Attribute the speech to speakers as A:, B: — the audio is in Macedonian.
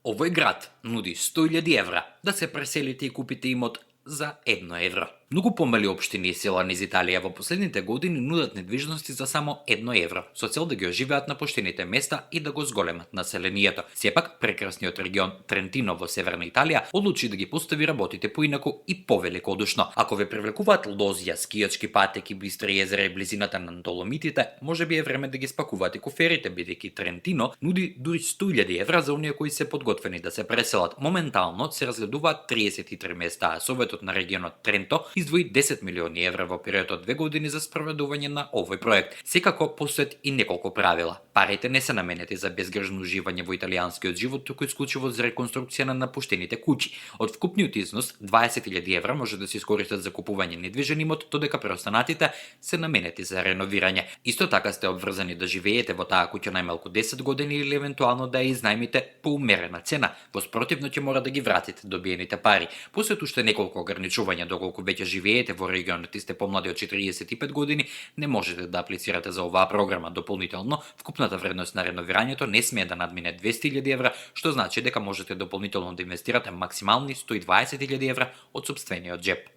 A: Овој град нуди 100.000 евра да се преселите и купите имот за 1 евро. Многу помали општини и села низ Италија во последните години нудат недвижности за само 1 евро, со цел да ги оживеат на поштените места и да го зголемат населението. Сепак, прекрасниот регион Трентино во северна Италија одлучи да ги постави работите поинаку и повеликодушно. Ако ве привлекуваат лозија, скијачки патеки, бистри езера и близината на Доломитите, можеби е време да ги спакувате коферите, бидејќи Трентино нуди дури 100.000 евра за оние кои се подготвени да се преселат. Моментално се разгледуваат 33 места, а Советот на регионот Тренто издвои 10 милиони евра во период од 2 години за спроведување на овој проект. Секако постојат и неколку правила. Парите не се наменети за безгрижно уживање во италијанскиот живот, туку исклучиво за реконструкција на напуштените куќи. Од вкупниот износ 20.000 евра може да се искористат за купување недвижен имот, додека преостанатите се наменети за реновирање. Исто така сте обврзани да живеете во таа куќа најмалку 10 години или евентуално да ја изнајмите по умерена цена. Во спротивно ќе мора да ги вратите добиените пари. Посед уште неколку ограничувања, доколку веќе живеете во регионот и сте помлади од 45 години, не можете да аплицирате за оваа програма. Дополнително, вкупната вредност на реновирањето не смее да надмине 200.000 евра, што значи дека можете дополнително да инвестирате максимални 120.000 евра од сопствениот џеп.